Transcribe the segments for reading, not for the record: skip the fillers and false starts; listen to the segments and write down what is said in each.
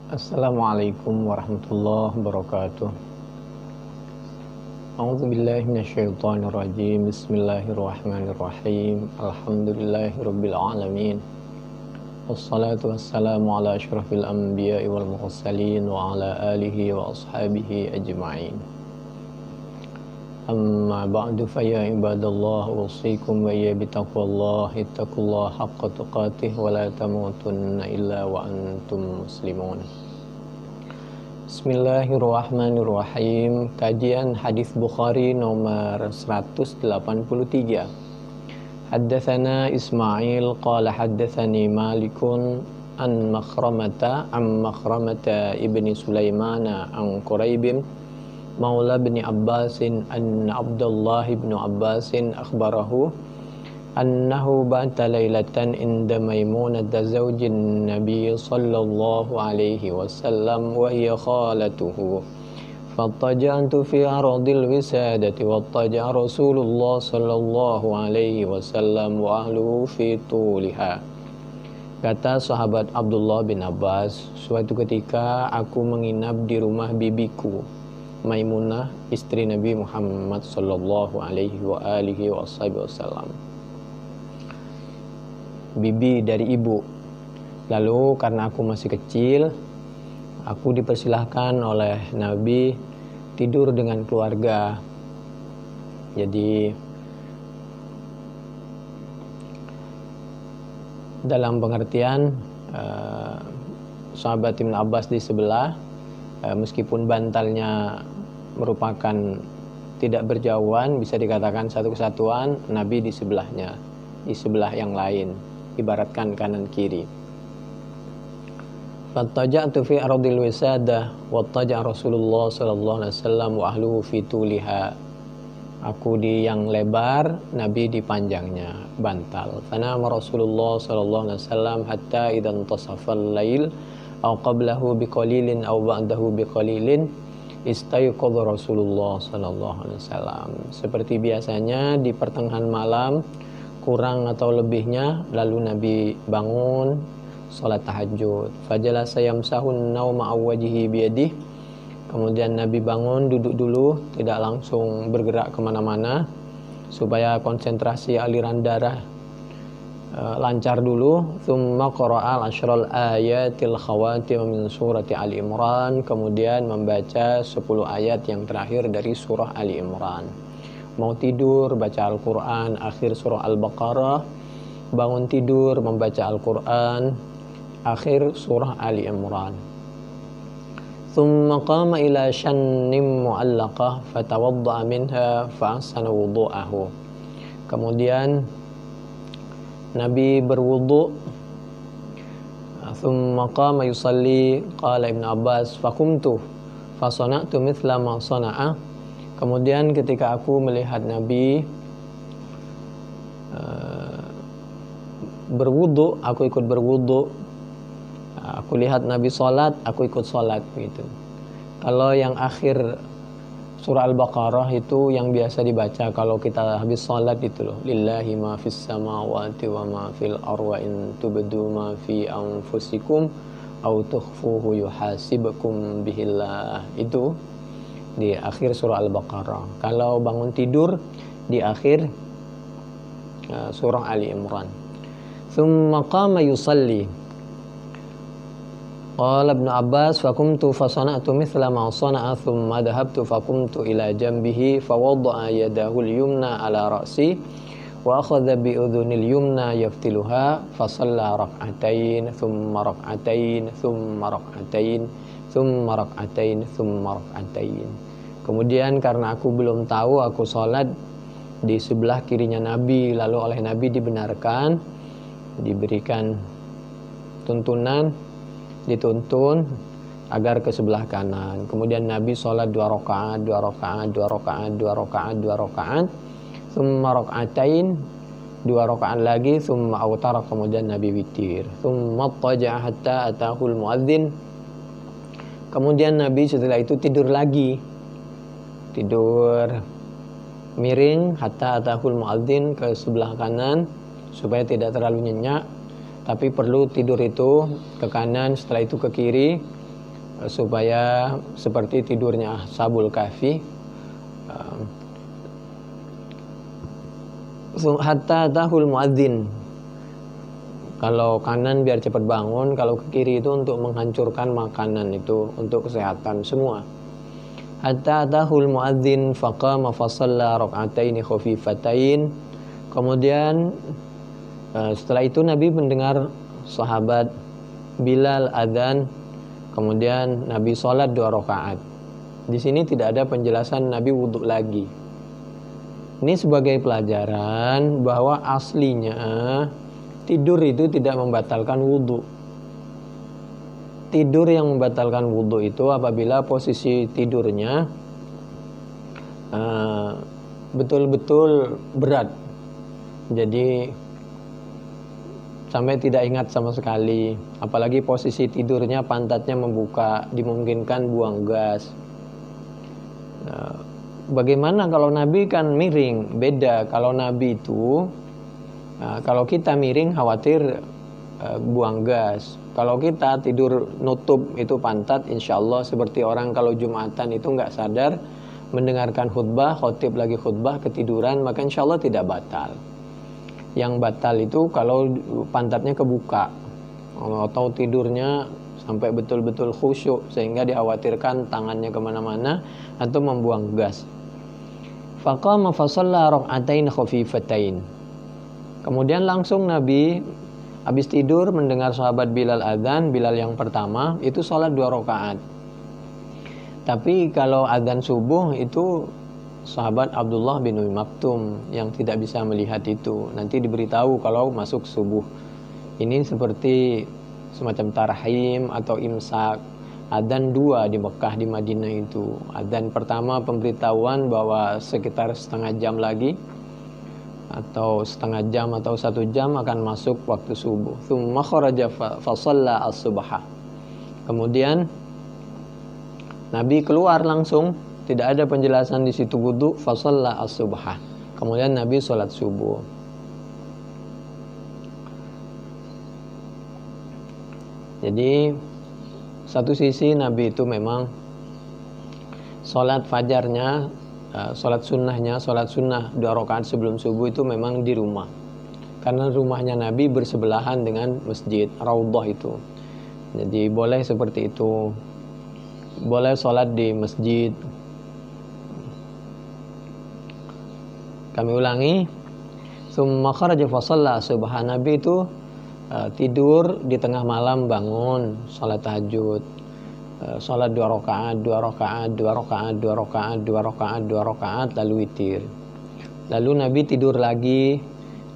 Assalamualaikum warahmatullahi wabarakatuh. A'udzubillahi minasyaitonir rajim. Bismillahirrahmanirrahim. Alhamdulillahirabbil alamin. Wassalatu wassalamu ala asyrafil anbiya'i wal mursalin wa ala alihi wa ashabihi ajma'in. Amma ba'du fa ya ibadallah usikum wa ya bitaqwallahi ittaqullaha haqqa tuqatih wa la tamutunna illa wa antum muslimun. Bismillahirrahmanirrahim. Kajian hadis Bukhari nomor 183. Haddatsana Ismail qala haddatsani Malikun an Makhramata ibni Sulaimana an Quraibin Maula bin Abbasin an Abdullah bin Abbasin akhbarahu annahu ba'ta laylatan inda Maimunata zawjin Nabi sallallahu alaihi wasallam wa hiya khalatuhu fattaja'tu fi aradil wisadati wattaja'a Rasulullah sallallahu alaihi wasallam wa ahluhu fi tuliha. Kata sahabat Abdullah bin Abbas, suatu ketika aku menginap di rumah bibiku Maimunah, istri Nabi Muhammad sallallahu alaihi wa alihi wasallam. Bibi dari ibu. Lalu karena aku masih kecil, aku dipersilahkan oleh Nabi tidur dengan keluarga. Jadi dalam pengertian sahabat Ibn Abbas di sebelah, meskipun bantalnya merupakan tidak berjauhan, bisa dikatakan satu kesatuan, Nabi di sebelahnya, di sebelah yang lain, ibaratkan kanan kiri. Fattaja'tu fi ardil wisadah wattaja'a Rasulullah sallallahu alaihi wasallam wa ahluhu fi tuliha. Aku di yang lebar, Nabi di panjangnya bantal. Fanama Rasulullah sallallahu alaihi wasallam hatta idza intasafa al-lail aw qablahu biqalilin aw ba'dahu biqalilin istayqadha Rasulullah sallallahu alaihi wasallam. Seperti biasanya di pertengahan malam kurang atau lebihnya, lalu Nabi bangun salat tahajud. Fajalasa yamsahun nauma awwajihi biyadih. Kemudian Nabi bangun, duduk dulu, tidak langsung bergerak kemana-mana supaya konsentrasi aliran darah lancar dulu. Tsumma qara'a al-ashral ayatil khawatim min surati Ali Imran. Kemudian membaca 10 ayat yang terakhir dari surah Ali Imran. Mau tidur baca Al-Quran akhir surah Al-Baqarah, bangun tidur membaca Al-Quran akhir surah Ali Imran. Tsumma qama ila shannim mu'allaqah fatawadda'a minha fa'ahsana wudu'ahu. Kemudian Nabi berwudu. Tsumma qama yusalli. Qala Ibn Abbas faqumtu fasana'tu mithla ma sana'a. Kemudian ketika aku melihat Nabi berwudu, aku ikut berwudu. Aku lihat Nabi sholat, aku ikut sholat gitu. Kalau yang akhir surah Al-Baqarah itu yang biasa dibaca kalau kita habis sholat itu loh. Lillahi ma fis samawati wa ma fil arwa in tubdu ma fi anfusikum aw tukhfuhu yuhasibukum bihillah. Itu di akhir surah Al-Baqarah. Kalau bangun tidur di akhir surah Ali Imran. Tsumma qama yusalli. Qala Ibn Abbas faqumtu fasana'tu mithla ma sana'a thumma dhahabtu faqumtu ila janbihi fawadda'a yadahu al-yumna ala ra'si wa akhadha bi udhunil yumna yaftiluha fasalla rak'atain thumma rak'atain thumma rak'atain thumma rak'atain thumma rak'atain. Kemudian karena aku belum tahu, aku sholat di sebelah kirinya Nabi, lalu oleh Nabi dibenarkan, diberikan tuntunan, dituntun agar ke sebelah kanan. Kemudian Nabi sholat 2 rakaat, 2 rakaat, 2 rakaat, 2 rakaat, 2 rakaat, thumma rak'atain, 2 rakaat lagi, thumma awtara, kemudian Nabi witir. Thumma taja'a hatta atahul muadzin. Kemudian Nabi setelah itu tidur lagi, tidur miring hatta atahul muadzin, ke sebelah kanan supaya tidak terlalu nyenyak. Tapi perlu tidur itu ke kanan, setelah itu ke kiri, supaya seperti tidurnya Ashabul Kahfi. Hatta tahul muadzin, kalau kanan biar cepat bangun, kalau ke kiri itu untuk menghancurkan makanan, itu untuk kesehatan semua. Hatta tahul muadzin faqama fasalla rak'ataini khafifatain. Kemudian setelah itu Nabi mendengar sahabat Bilal adzan, kemudian Nabi sholat 2 rakaat. Di sini tidak ada penjelasan Nabi wudhu lagi. Ini sebagai pelajaran bahwa aslinya tidur itu tidak membatalkan wudhu. Tidur yang membatalkan wudhu itu apabila posisi tidurnya betul-betul berat. Jadi sampai tidak ingat sama sekali. Apalagi posisi tidurnya pantatnya membuka, dimungkinkan buang gas. Bagaimana kalau Nabi kan miring? Beda. Kalau Nabi itu kalau kita miring khawatir buang gas. Kalau kita tidur nutup itu pantat, insya Allah seperti orang kalau Jumatan itu nggak sadar mendengarkan khutbah, khotib lagi khutbah ketiduran, maka insya Allah tidak batal. Yang batal itu kalau pantatnya kebuka atau tidurnya sampai betul-betul khusyuk sehingga dikhawatirkan tangannya kemana-mana atau membuang gas. Faqama fasalla rak'atain khafifatain. Kemudian langsung Nabi habis tidur mendengar sahabat Bilal adzan, Bilal yang pertama itu sholat 2 rakaat. Tapi kalau adzan subuh itu sahabat Abdullah bin Umi Maktum yang tidak bisa melihat itu. Nanti diberitahu kalau masuk subuh. Ini seperti semacam tarhim atau imsak. Adzan 2 di Mekah, di Madinah itu. Adzan pertama pemberitahuan bahwa sekitar setengah jam lagi atau setengah jam atau 1 jam akan masuk waktu subuh. Tsumma kharaja fa shalla as-subha. Kemudian Nabi keluar langsung, tidak ada penjelasan di situ wudu, fa shalla as-subha. Kemudian Nabi sholat subuh. Jadi satu sisi Nabi itu memang sholat fajarnya, sholat sunnahnya, sholat sunnah 2 rakaat sebelum subuh itu memang di rumah. Karena rumahnya Nabi bersebelahan dengan masjid, Raudhah itu. Jadi boleh seperti itu. Boleh sholat di masjid. Kami ulangi. Tsumma kharaja fa shalla subha. Nabi itu tidur di tengah malam, bangun sholat tahajud, sholat 2 rakaat, 2 rakaat, 2 rakaat, 2 rakaat, 2 rakaat, 2 rakaat, lalu witir. Lalu Nabi tidur lagi,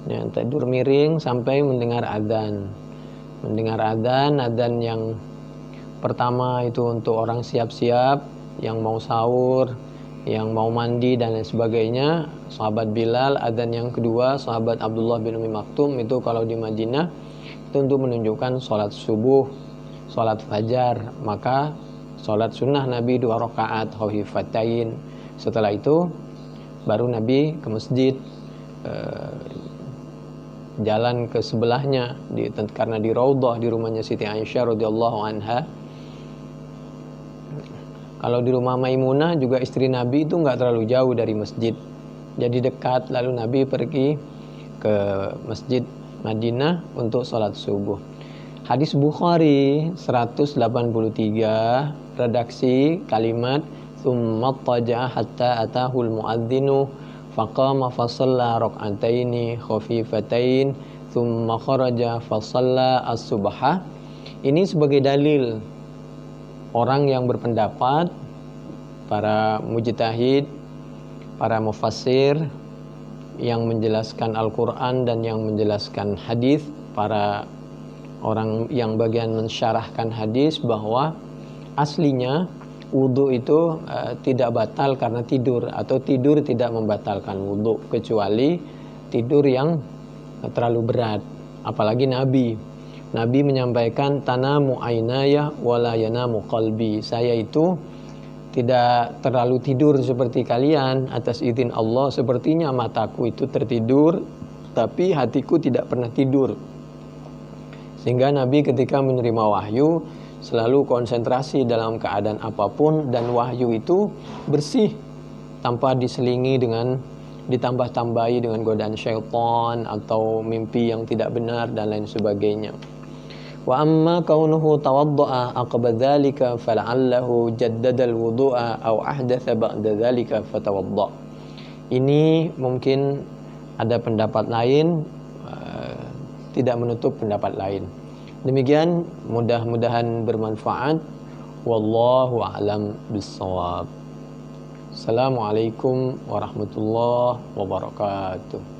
ya, tidur miring sampai mendengar adzan. Mendengar adzan yang pertama itu untuk orang siap-siap, yang mau sahur, yang mau mandi dan lain sebagainya. Sahabat Bilal, adzan yang kedua sahabat Abdullah bin Umi Maktum itu kalau di Madinah itu untuk menunjukkan sholat subuh, sholat fajar. Maka sholat sunnah Nabi 2 rakaat khafifatain. Setelah itu baru Nabi ke masjid, jalan ke sebelahnya karena di Raudhah, di rumahnya Siti Aisyah radhiyallahu anha. Kalau di rumah Maimunah juga istri Nabi itu nggak terlalu jauh dari masjid, jadi dekat. Lalu Nabi pergi ke masjid Madinah untuk sholat subuh. Hadis Bukhari 183, redaksi kalimat tsumma taja'a hatta atahul muadzinu faqama fa shalla rak'ataini khafifatain tsumma kharaja fa shalla as-subha. Ini sebagai dalil orang yang berpendapat, para mujtahid, para mufassir yang menjelaskan Al-Quran dan yang menjelaskan hadis, para orang yang bagian mensyarahkan hadis, bahwa aslinya wudu itu tidak batal karena tidur, atau tidur tidak membatalkan wudu kecuali tidur yang terlalu berat. Apalagi Nabi menyampaikan tanamu ainaya wala yanamu qalbi. Saya itu tidak terlalu tidur seperti kalian atas izin Allah. Sepertinya mataku itu tertidur, tapi hatiku tidak pernah tidur. Sehingga Nabi ketika menerima wahyu selalu konsentrasi dalam keadaan apapun, dan wahyu itu bersih tanpa diselingi dengan ditambah-tambahi dengan godaan syaitan atau mimpi yang tidak benar dan lain sebagainya. Wa amma kaunuhu tawadda'a aqba dzalika fala'allahu jaddada al-wudu'a aw ahdatsa ba'da dzalika fatawadda'. Ini mungkin ada pendapat lain, tidak menutup pendapat lain. Demikian, mudah-mudahan bermanfaat. Wallahu a'lam bissawab. Assalamualaikum warahmatullahi wabarakatuh.